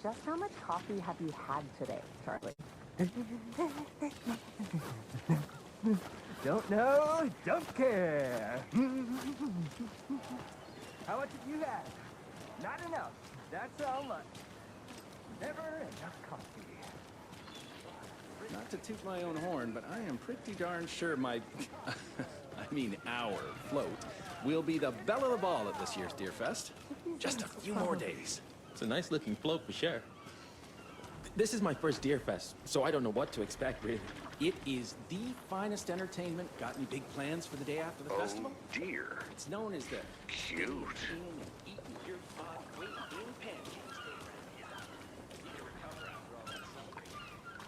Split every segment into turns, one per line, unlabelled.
Just how much coffee have you had today, Charlie?
Don't know, don't care. How much have you had? Not enough. That's how much. Never enough coffee.
Not to toot my own horn, but I am pretty darn sure my, our float will be the belle of the ball at this year's Deer Fest. Just a few more days.
It's a nice looking float for sure. This is my first Deer Fest, so I don't know what to expect, really.
It is the finest entertainment. Got any big plans for the day after the festival?
Dear.
It's known as the
Cute.
Eating your pot, waiting pancakes.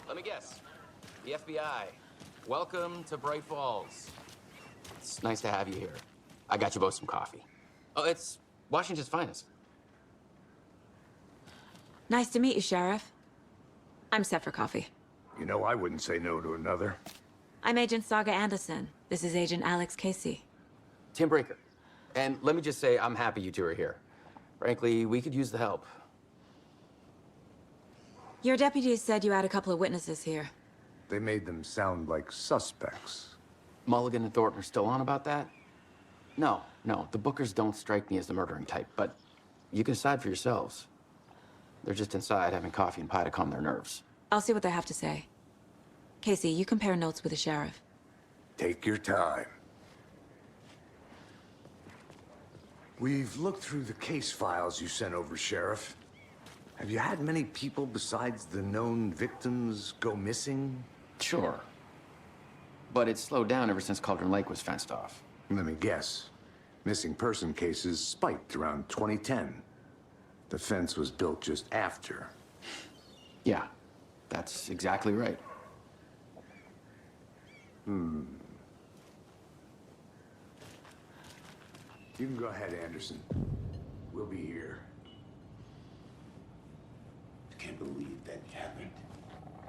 Let me guess. The FBI. Welcome to Bright Falls. It's nice to have you here. I got you both some coffee. Oh, it's Washington's finest.
Nice to meet you, Sheriff. I'm set for coffee.
You know, I wouldn't say no to another.
I'm Agent Saga Anderson. This is Agent Alex Casey.
Tim Breaker. And let me just say, I'm happy you two are here. Frankly, we could use the help.
Your deputies said you had a couple of witnesses here.
They made them sound like suspects.
Mulligan and Thornton are still on about that? No, the Bookers don't strike me as the murdering type, but you can decide for yourselves. They're just inside having coffee and pie to calm their nerves.
I'll see what they have to say. Casey, you compare notes with the sheriff.
Take your time. We've looked through the case files you sent over, Sheriff. Have you had many people besides the known victims go missing?
Sure. But it's slowed down ever since Cauldron Lake was fenced off.
Let me guess. Missing person cases spiked around 2010. The fence was built just after.
Yeah, that's exactly right.
You can go ahead, Anderson. We'll be here.
I can't believe that happened.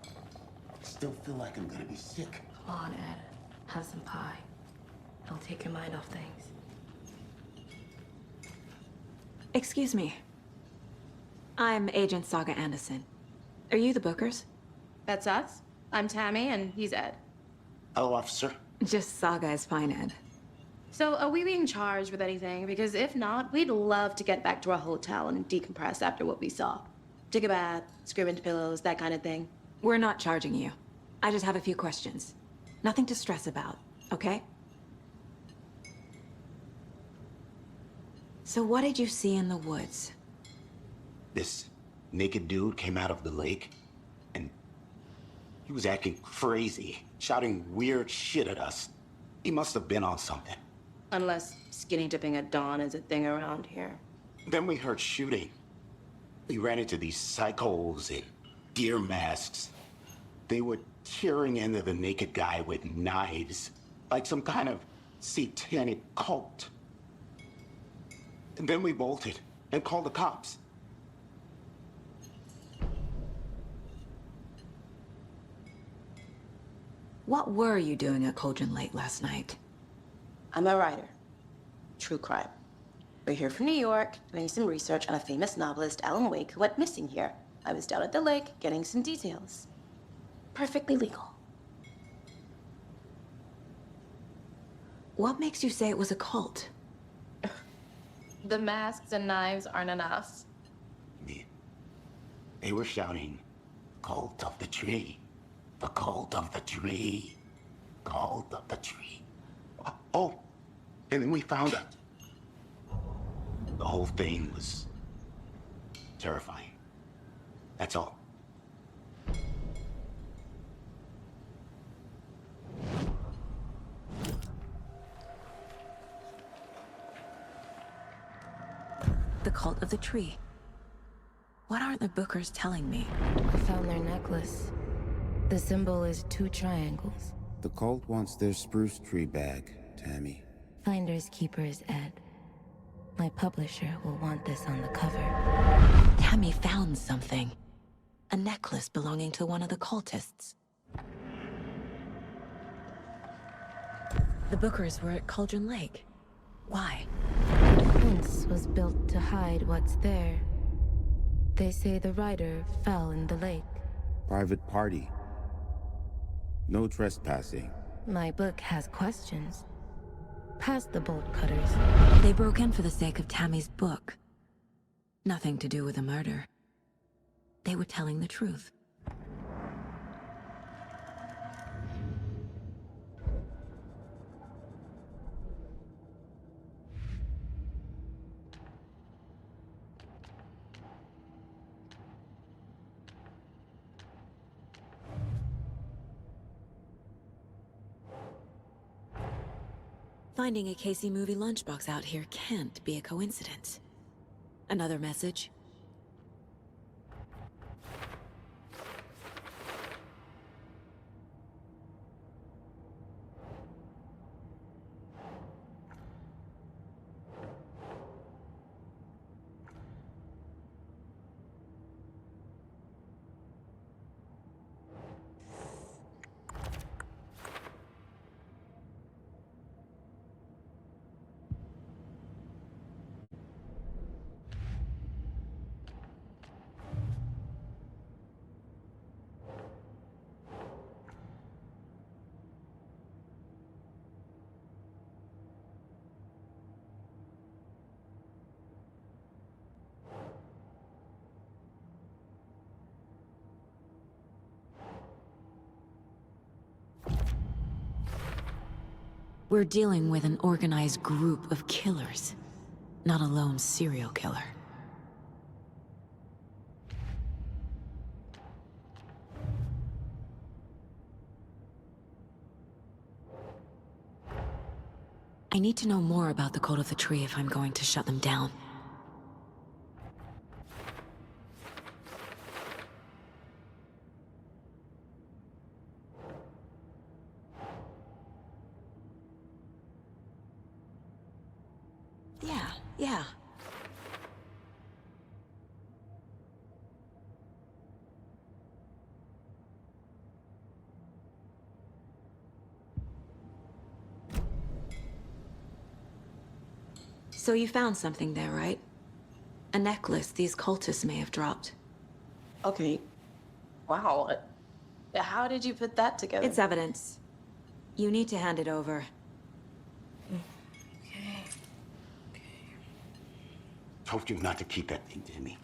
I still feel like I'm gonna be sick.
Come on, Ed. Have some pie. It'll take your mind off things.
Excuse me. I'm Agent Saga Anderson. Are you the Bookers?
That's us. I'm Tammy, and he's Ed.
Hello, officer.
Just Saga is fine, Ed.
So, are we being charged with anything? Because if not, we'd love to get back to our hotel and decompress after what we saw. Take a bath, scream into pillows, that kind of thing.
We're not charging you. I just have a few questions. Nothing to stress about, okay? So what did you see in the woods?
This naked dude came out of the lake, and he was acting crazy, shouting weird shit at us. He must have been on something.
Unless skinny dipping at dawn is a thing around here.
Then we heard shooting. We ran into these psychos in deer masks. They were tearing into the naked guy with knives, like some kind of satanic cult. And then we bolted and called the cops.
What were you doing at Cauldron Lake last night?
I'm a writer. True crime. We're here from New York, doing some research on a famous novelist, Alan Wake, who went missing here. I was down at the lake, getting some details. Perfectly legal.
What makes you say it was a cult?
The masks and knives aren't enough.
They were shouting, "Cult of the tree. The cult of the tree. Cult of the tree." Oh, and then we found it. The whole thing was terrifying. That's all.
The cult of the tree. What aren't the Bookers telling me?
I found their necklace. The symbol is 2 triangles.
The cult wants their spruce tree back, Tammy.
Finders keepers, Ed. My publisher will want this on the cover.
Tammy found something. A necklace belonging to one of the cultists. The Bookers were at Cauldron Lake. Why?
The fence was built to hide what's there. They say the writer fell in the lake.
Private party. No trespassing.
My book has questions. Past the bolt cutters.
They broke in for the sake of Tammy's book. Nothing to do with the murder. They were telling the truth. Finding a Casey movie lunchbox out here can't be a coincidence. Another message? We're dealing with an organized group of killers, not a lone serial killer. I need to know more about the Code of the Tree if I'm going to shut them down. Yeah. So you found something there, right? A necklace these cultists may have dropped.
Okay. Wow. How did you put that together?
It's evidence. You need to hand it over.
Told you not to keep that thing to me.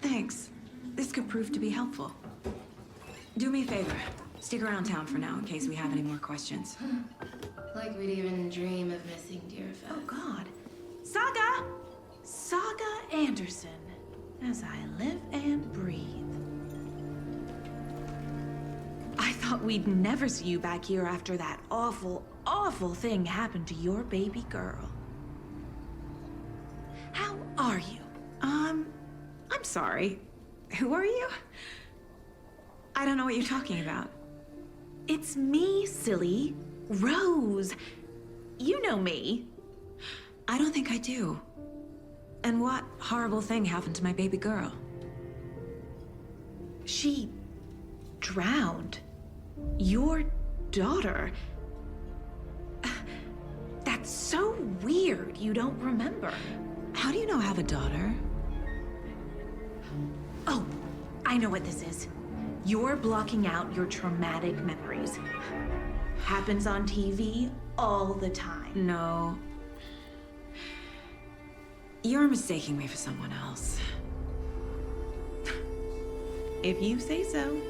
Thanks. This could prove to be helpful. Do me a favor. Stick around town for now in case we have any more questions.
Like we'd even dream of missing Deerfest.
Oh, God. Saga! Saga Anderson. As I live and breathe. I thought we'd never see you back here after that awful, awful thing happened to your baby girl. How are you? I'm sorry. Who are you? I don't know what you're talking about. It's me, silly. Rose. You know me.
I don't think I do. And what horrible thing happened to my baby girl?
She drowned. Your daughter. That's so weird you don't remember.
How do you know I have a daughter?
Oh, I know what this is. You're blocking out your traumatic memories. Happens on TV all the time.
No. You're mistaking me for someone else.
If you say so.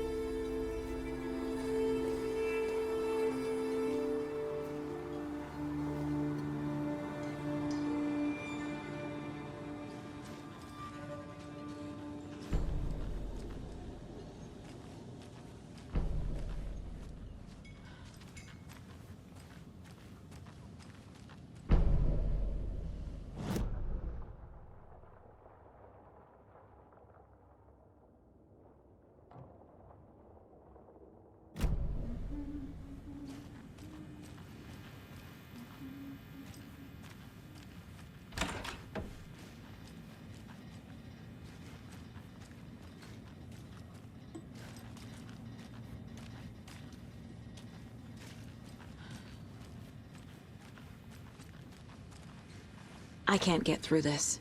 I can't get through this.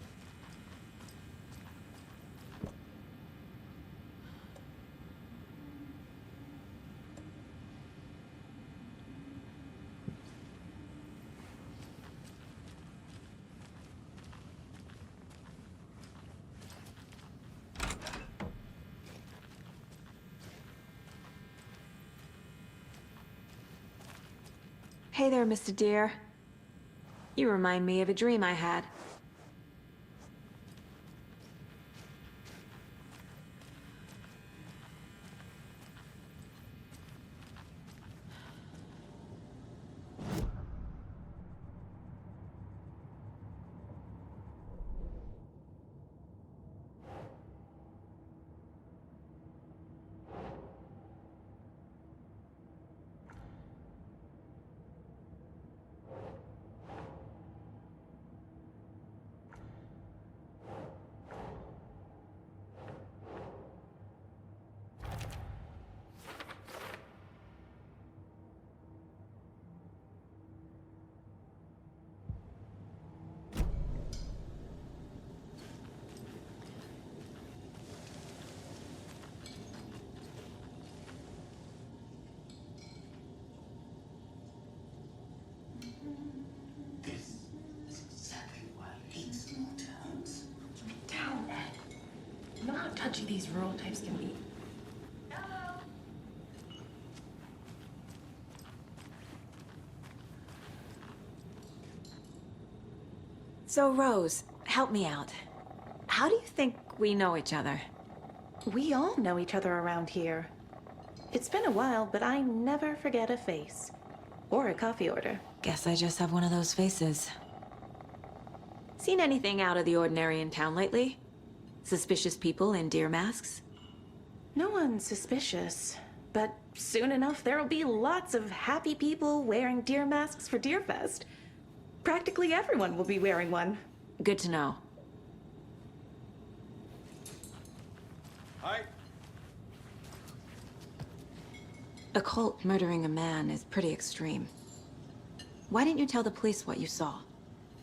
Hey there, Mr. Deer. You remind me of a dream I had.
Touchy these rural types can be.
So, Rose, help me out. How do you think we know each other?
We all know each other around here. It's been a while, but I never forget a face. Or a coffee order.
Guess I just have one of those faces. Seen anything out of the ordinary in town lately? Suspicious people in deer masks?
No one's suspicious. But soon enough, there'll be lots of happy people wearing deer masks for Deerfest. Practically everyone will be wearing one.
Good to know.
Hi.
A cult murdering a man is pretty extreme. Why didn't you tell the police what you saw?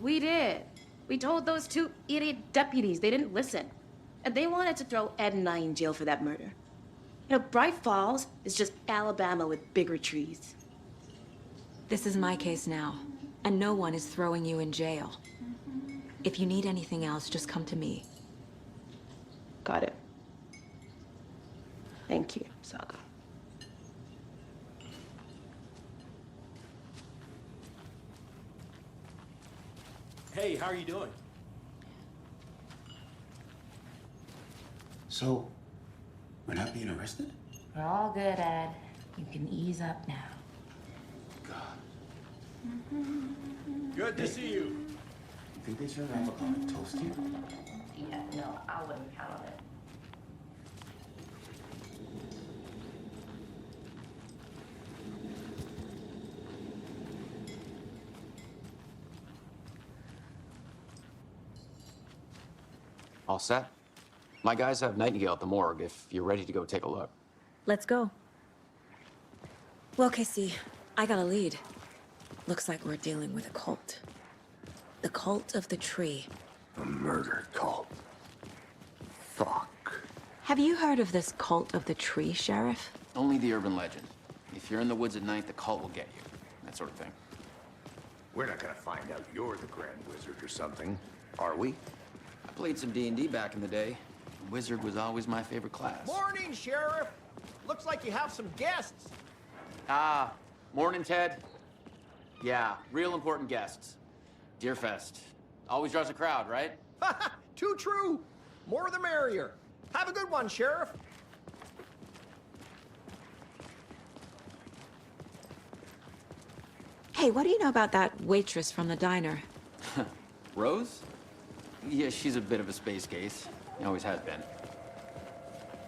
We did. We told those two idiot deputies. They didn't listen. And they wanted to throw Ed and I in jail for that murder. You know, Bright Falls is just Alabama with bigger trees.
This is my case now, and no one is throwing you in jail. If you need anything else, just come to me.
Got it. Thank you, Saga.
Hey, how are you doing?
So, we're not being arrested?
We're all good, Ed. You can ease up now.
God.
Good to see you.
You think they serve avocado toast here?
Yeah, no, I wouldn't count on it.
All set? My guys have Nightingale at the morgue if you're ready to go take a look.
Let's go. Well, Casey, I got a lead. Looks like we're dealing with a cult. The cult of the tree.
A murder cult. Fuck.
Have you heard of this cult of the tree, Sheriff?
Only the urban legend. If you're in the woods at night, the cult will get you. That sort of thing.
We're not gonna find out you're the Grand Wizard or something, are we?
I played some D&D back in the day. Wizard was always my favorite class.
Morning, Sheriff. Looks like you have some guests.
Ah, morning, Ted. Yeah, real important guests. Deerfest. Always draws a crowd, right?
Too true. More the merrier. Have a good one, Sheriff.
Hey, what do you know about that waitress from the diner?
Rose? Yeah, she's a bit of a space case. Always has been.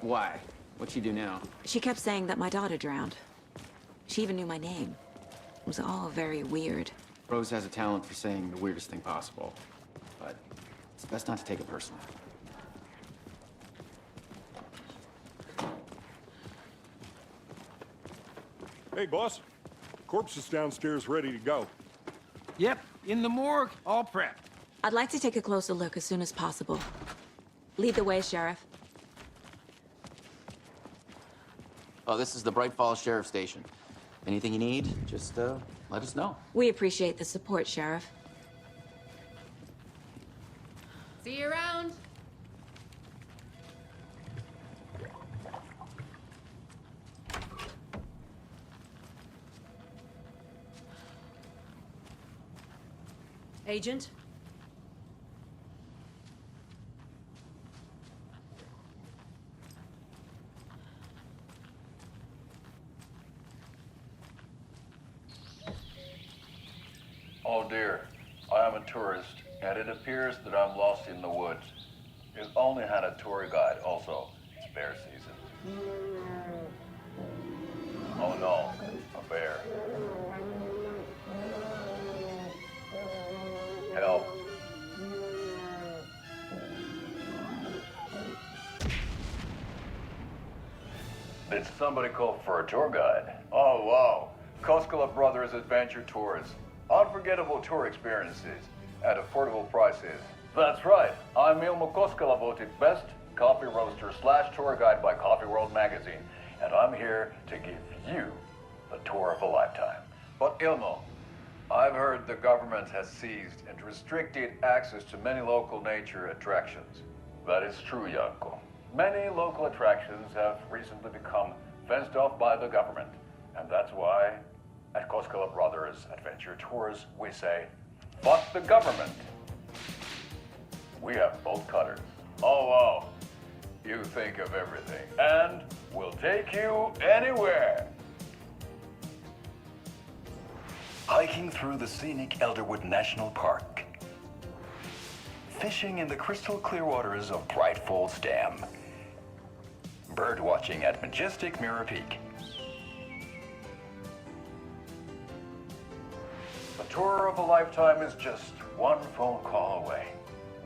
Why? What'd she do now?
She kept saying that my daughter drowned. She even knew my name. It was all very weird.
Rose has a talent for saying the weirdest thing possible. But it's best not to take it personally.
Hey, boss. Corpse is downstairs ready to go.
Yep, in the morgue, all prepped.
I'd like to take a closer look as soon as possible. Lead the way, Sheriff.
Oh, this is the Bright Falls Sheriff Station. Anything you need, just let us know.
We appreciate the support, Sheriff.
See you around.
Agent?
Oh dear, I am a tourist, and it appears that I'm lost in the woods. You've only had a tour guide, also. It's bear season. Oh no, a bear. Help. Did somebody call for a tour guide? Oh wow, Koskela Brothers Adventure Tours. Unforgettable tour experiences at affordable prices. That's right, I'm Ilmo Koskela, voted best coffee roaster / tour guide by Coffee World magazine, and I'm here to give you the tour of a lifetime. But Ilmo, I've heard the government has seized and restricted access to many local nature attractions. That is true, Janko. Many local attractions have recently become fenced off by the government, and that's why at Koskela Brothers Adventure Tours, we say, fuck the government. We have bolt cutters. Oh, wow. You think of everything. And we'll take you anywhere. Hiking through the scenic Elderwood National Park. Fishing in the crystal clear waters of Bright Falls Dam. Bird watching at majestic Mirror Peak. The tour of a lifetime is just one phone call away.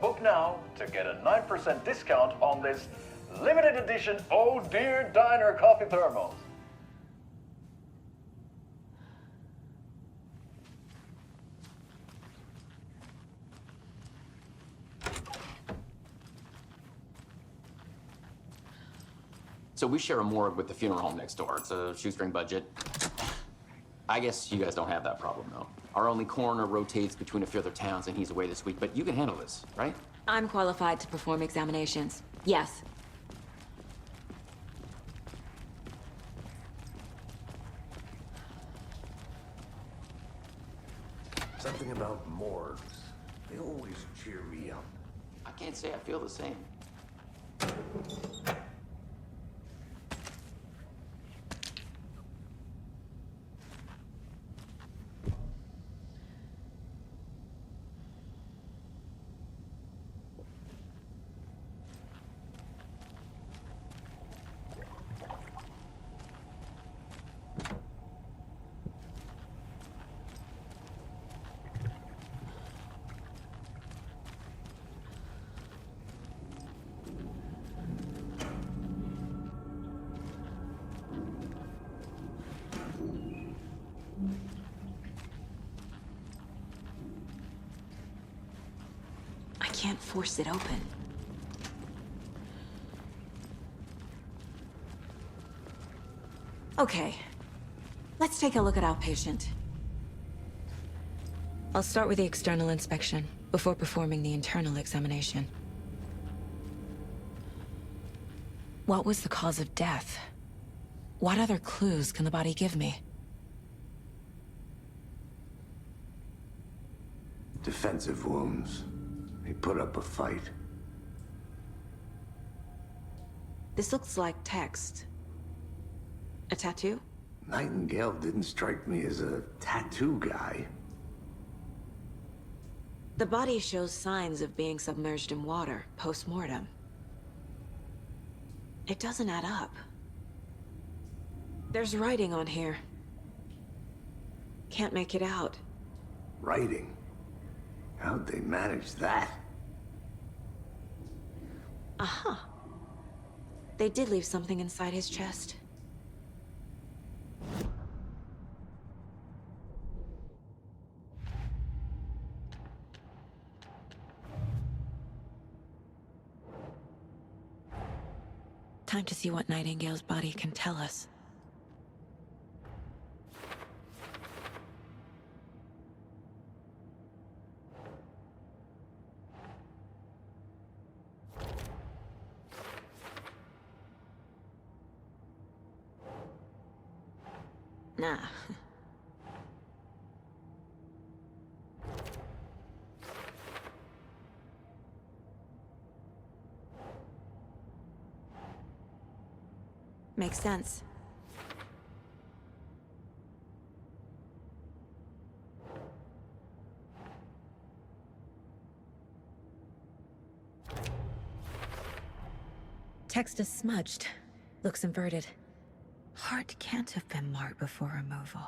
Book now to get a 9% discount on this limited edition Oh Dear Diner coffee thermos.
So we share a morgue with the funeral home next door. It's a shoestring budget. I guess you guys don't have that problem, though. Our only coroner rotates between a few other towns, and he's away this week, but you can handle this, right?
I'm qualified to perform examinations. Yes.
Something about morgues. They always cheer me up.
I can't say I feel the same.
I can't force it open. Okay, let's take a look at our patient. I'll start with the external inspection before performing the internal examination. What was the cause of death? What other clues can the body give me?
Defensive wounds. He put up a fight.
This looks like text. A tattoo?
Nightingale didn't strike me as a tattoo guy.
The body shows signs of being submerged in water post-mortem. It doesn't add up. There's writing on here. Can't make it out.
Writing? How'd they manage that?
Uh-huh. They did leave something inside his chest. Time to see what Nightingale's body can tell us. Nah. Makes sense. Text is smudged. Looks inverted. Heart can't have been marked before removal.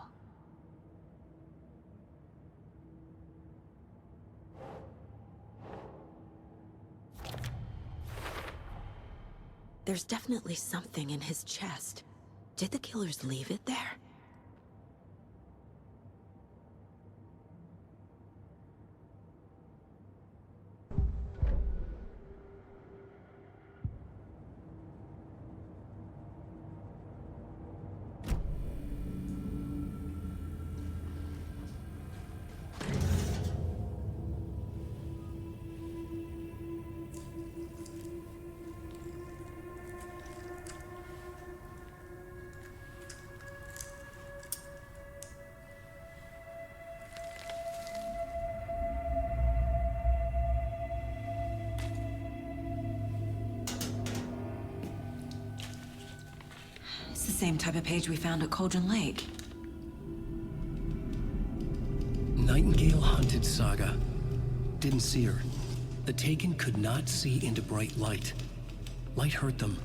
There's definitely something in his chest. Did the killers leave it there? The same type of page we found at Cauldron Lake.
Nightingale hunted Saga. Didn't see her. The Taken could not see into bright light. Light hurt them,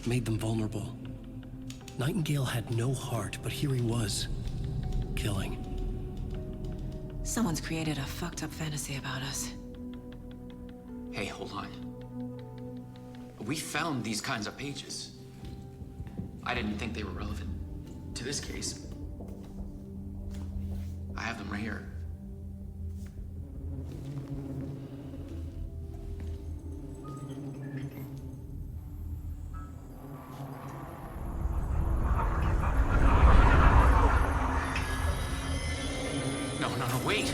made them vulnerable. Nightingale had no heart, but here he was, killing.
Someone's created a fucked up fantasy about us.
Hey, hold on. We found these kinds of pages. I didn't think they were relevant to this case. I have them right here. No, wait!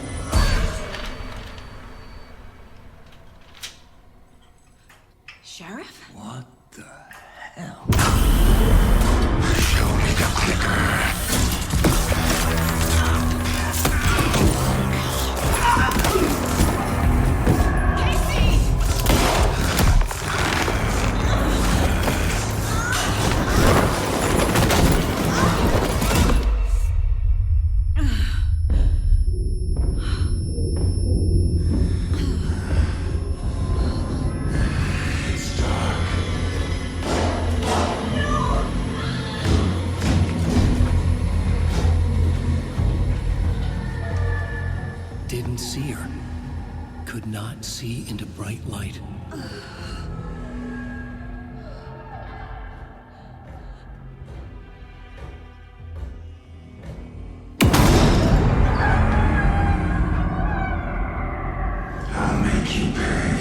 Sheriff?
What the hell?
Show me the clicker.
Didn't see her. Could not see into bright light.
I'll make you pay.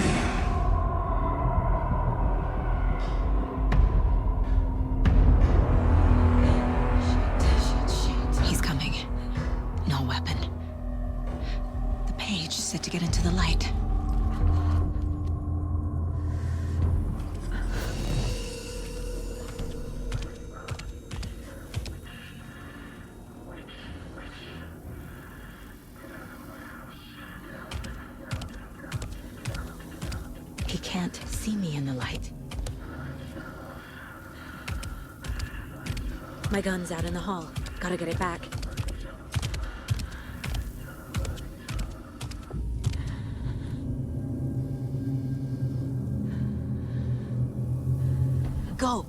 He's coming. No weapon. The page set to get into the light. He can't see me in the light. My gun's out in the hall. Gotta get it back. Go!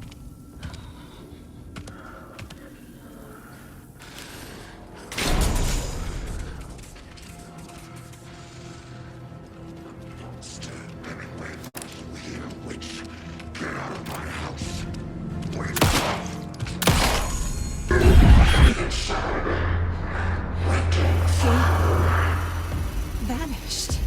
Get out of my house. Wait.
Vanished.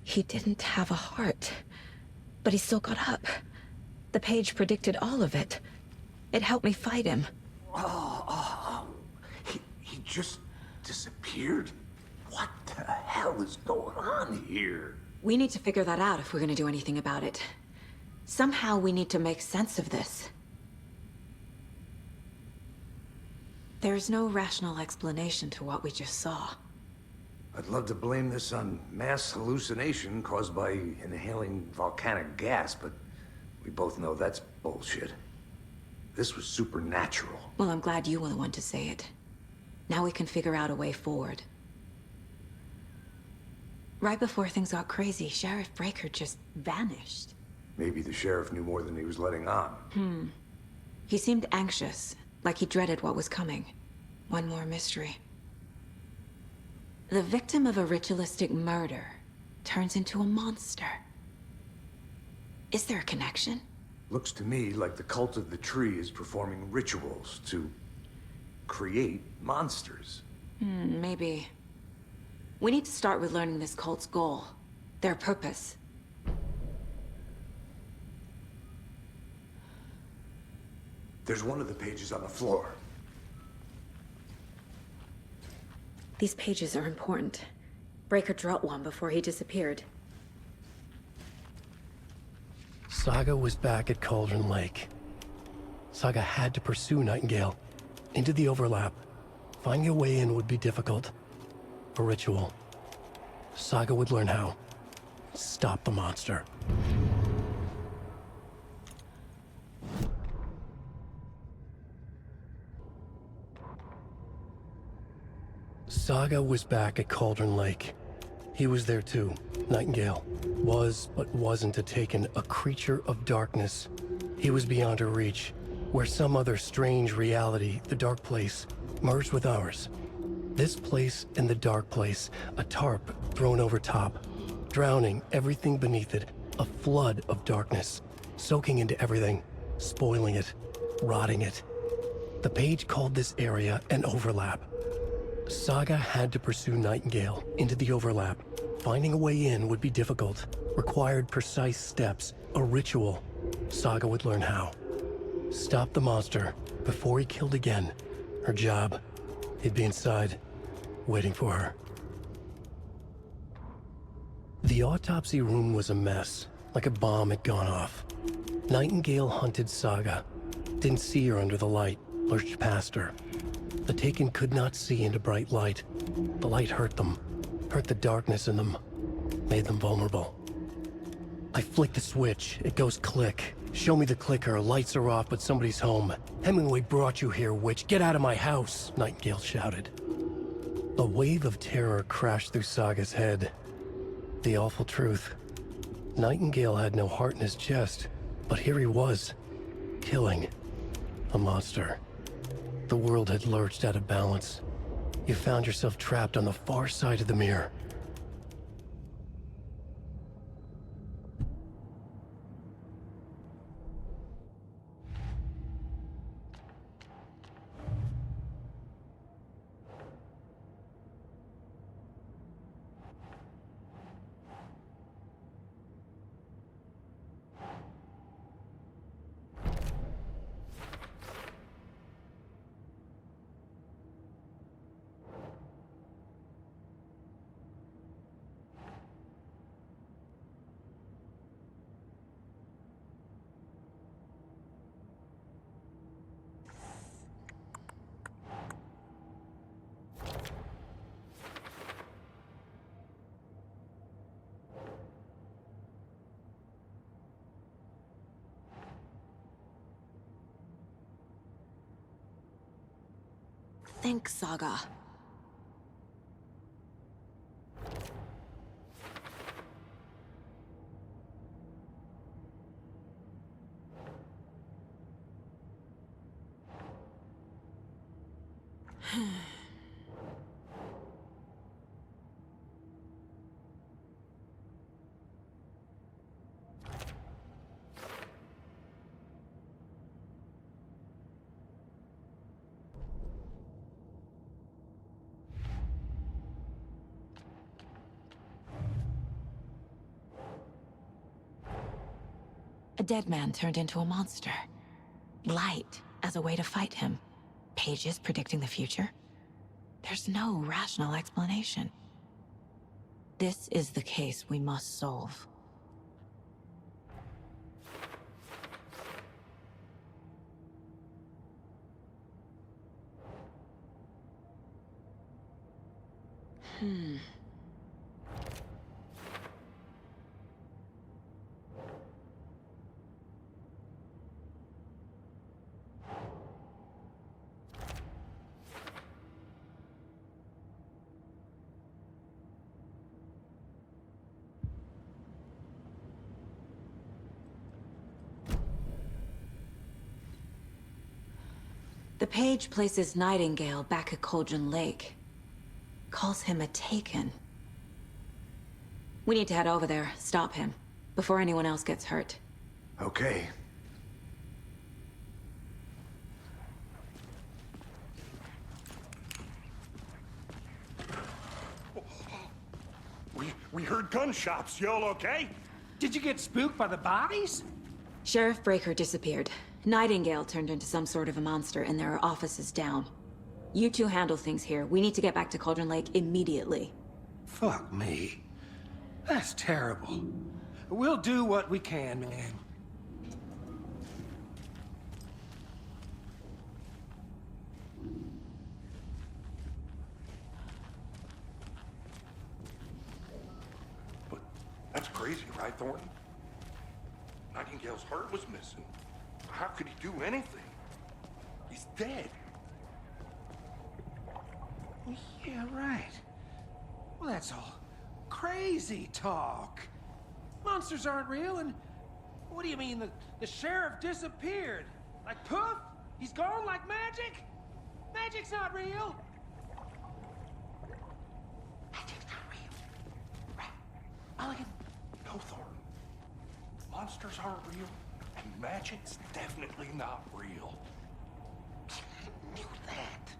He didn't have a heart, but he still got up. The page predicted all of it. It helped me fight him.
He just disappeared? What the hell is going on here?
We need to figure that out if we're gonna do anything about it. Somehow we need to make sense of this. There's no rational explanation to what we just saw.
I'd love to blame this on mass hallucination caused by inhaling volcanic gas, but we both know that's bullshit. This was supernatural.
Well, I'm glad you were the one to say it. Now we can figure out a way forward. Right before things got crazy, Sheriff Breaker just vanished.
Maybe the sheriff knew more than he was letting on.
He seemed anxious, like he dreaded what was coming. One more mystery. The victim of a ritualistic murder turns into a monster. Is there a connection?
Looks to me like the cult of the tree is performing rituals to create monsters.
Maybe. We need to start with learning this cult's goal, their purpose.
There's one of the pages on the floor.
These pages are important. Breaker dropped one before he disappeared.
Saga was back at Cauldron Lake. Saga had to pursue Nightingale into the overlap. Finding a way in would be difficult. A ritual. Saga would learn how. Stop the monster. Saga was back at Cauldron Lake. He was there too. Nightingale was, but wasn't a Taken, a creature of darkness. He was beyond her reach, where some other strange reality, the dark place, merged with ours. This place and the dark place, a tarp thrown over top, drowning everything beneath it, a flood of darkness, soaking into everything, spoiling it, rotting it. The page called this area an overlap. Saga had to pursue Nightingale into the overlap. Finding a way in would be difficult, required precise steps, a ritual. Saga would learn how. Stop the monster before he killed again. Her job, he'd be inside, waiting for her. The autopsy room was a mess, like a bomb had gone off. Nightingale hunted Saga, didn't see her under the light, lurched past her. The Taken could not see into bright light. The light hurt them, hurt the darkness in them, made them vulnerable. I flick the switch, it goes click. Show me the clicker, lights are off, but somebody's home. Hemingway brought you here, witch. Get out of my house, Nightingale shouted. A wave of terror crashed through Saga's head. The awful truth. Nightingale had no heart in his chest, but here he was, killing a monster. The world had lurched out of balance. You found yourself trapped on the far side of the mirror.
think, Saga. A dead man turned into a monster. Light as a way to fight him. Pages predicting the future. There's no rational explanation. This is the case we must solve. The page places Nightingale back at Cauldron Lake. Calls him a Taken. We need to head over there, stop him, before anyone else gets hurt.
Okay.
We heard gunshots. Y'all okay?
Did you get spooked by the bodies?
Sheriff Breaker disappeared. Nightingale turned into some sort of a monster, and there are offices down. You two handle things here. We need to get back to Cauldron Lake immediately.
Fuck me. That's terrible. We'll do what we can, man.
But that's crazy, right, Thornton? Nightingale's heart was missing. How could he do anything? He's dead.
Yeah, right. Well, that's all crazy talk. Monsters aren't real, and what do you mean the sheriff disappeared? Like poof? He's gone like magic? Magic's not real.
Magic's not real. Right. Mulligan. No, Thornton. Monsters aren't real, and magic's definitely not real. I knew that.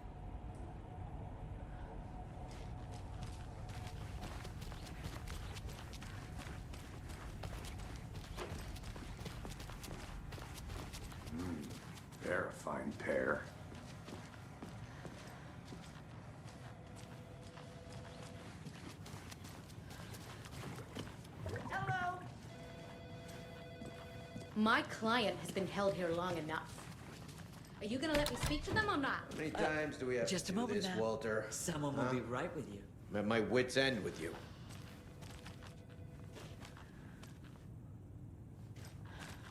They're a fine pair.
Hello. My client has been held here long enough. Are you gonna let me speak to them or not?
How many times do we have
Just
to
a
do
moment
this,
now.
Walter?
Someone will be right with you.
I'm at my wit's end with you.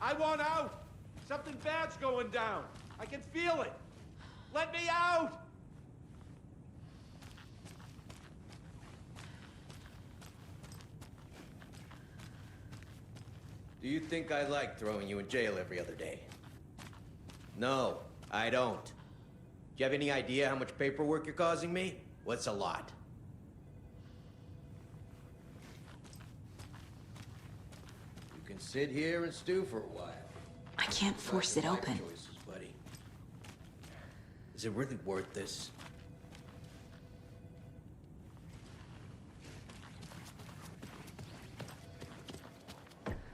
I want out! Something bad's going down. I can feel it. Let me out!
Do you think I like throwing you in jail every other day? No, I don't. Do you have any idea how much paperwork you're causing me? What's a lot? You can sit here and stew for a while.
I can't force it open.
Choices, buddy. Is it really worth this?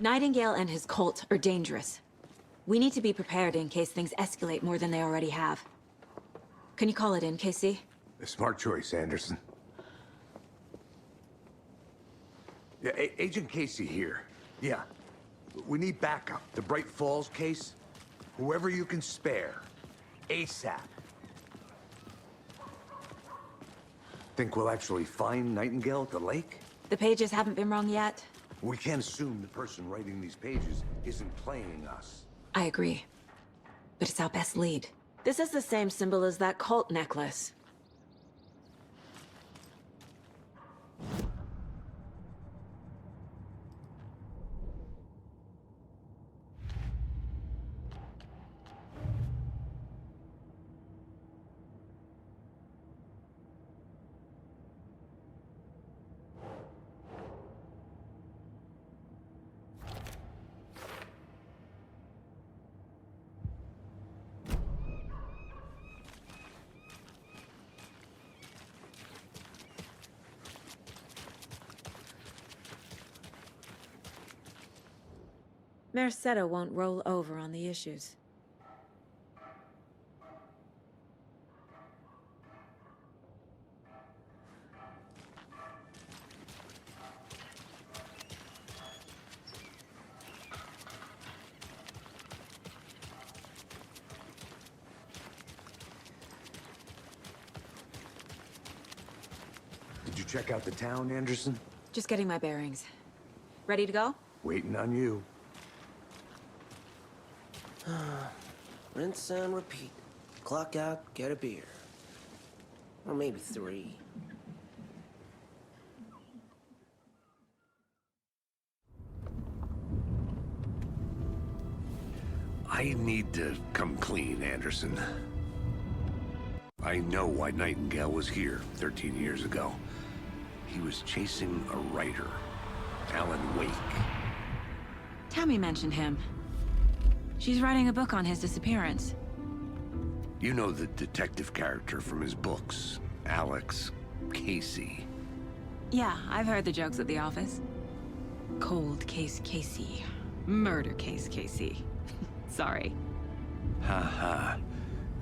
Nightingale and his cult are dangerous. We need to be prepared in case things escalate more than they already have. Can you call it in, KC?
A smart choice, Anderson. Yeah, Agent Casey here. Yeah. We need backup. The Bright Falls case. Whoever you can spare. ASAP. Think we'll actually find Nightingale at the lake?
The pages haven't been wrong yet.
We can't assume the person writing these pages isn't playing us.
I agree. But it's our best lead. This is the same symbol as that cult necklace. Merceda won't roll over on the issues.
Did you check out the town, Anderson?
Just getting my bearings. Ready to go?
Waiting on you.
Rinse and repeat. Clock out, get a beer. Or maybe 3.
I need to come clean, Anderson. I know why Nightingale was here 13 years ago. He was chasing a writer, Alan Wake.
Tammy mentioned him. She's writing a book on his disappearance.
You know the detective character from his books, Alex Casey.
Yeah, I've heard the jokes at the office. Cold case Casey. Murder case Casey. Sorry.
Ha ha.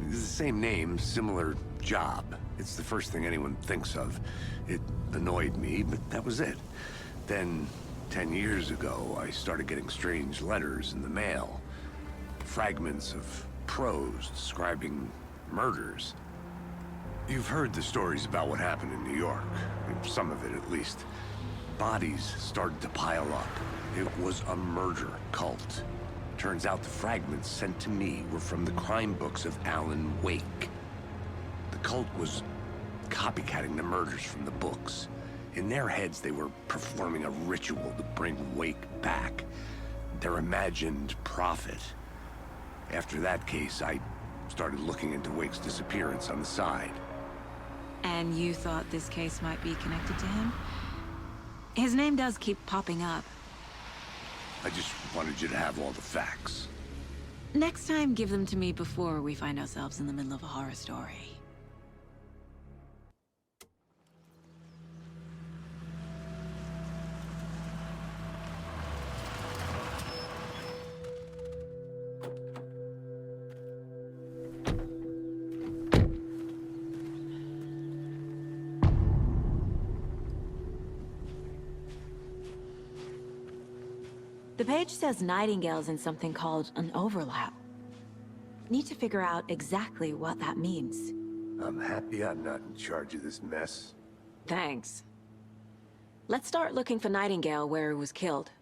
It's the same name, similar job. It's the first thing anyone thinks of. It annoyed me, but that was it. Then, 10 years ago, I started getting strange letters in the mail. Fragments of prose describing murders. You've heard the stories about what happened in New York. Some of it, at least. Bodies started to pile up. It was a murder cult. Turns out the fragments sent to me were from the crime books of Alan Wake. The cult was copycatting the murders from the books. In their heads, they were performing a ritual to bring Wake back. Their imagined prophet. After that case, I started looking into Wake's disappearance on the side.
And you thought this case might be connected to him? His name does keep popping up.
I just wanted you to have all the facts.
Next time, give them to me before we find ourselves in the middle of a horror story. The page says Nightingale's in something called an overlap. Need to figure out exactly what that means.
I'm happy I'm not in charge of this mess.
Thanks. Let's start looking for Nightingale where he was killed.